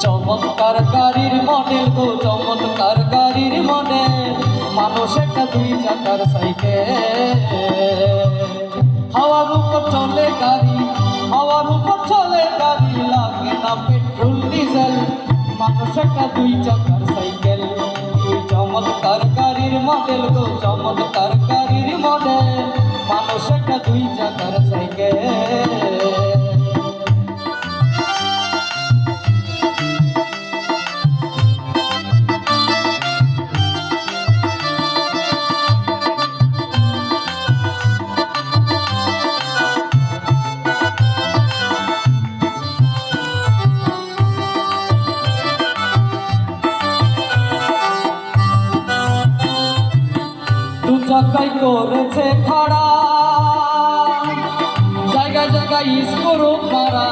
চমৎকার গাড়ির মডেল গো, চমৎকার গাড়ির মডেল, মানুষ একটা 2 চাকার সাইকেল। হাওয়ার উপর চলে গাড়ি, হাওয়ার উপর চলে গাড়ি, লাগে না পেট্রোল ডিজেল, মানুষ একটা 2 চাকার সাইকেল। চমৎকার গাড়ির মডেল গো, চমৎকার গাড়ির মডেল, মানুষ একটা 2 চাকার সাইকেল। দু চাকায় করেছে খাড়া, জায়গায় জায়গায় স্ক্রু মারা,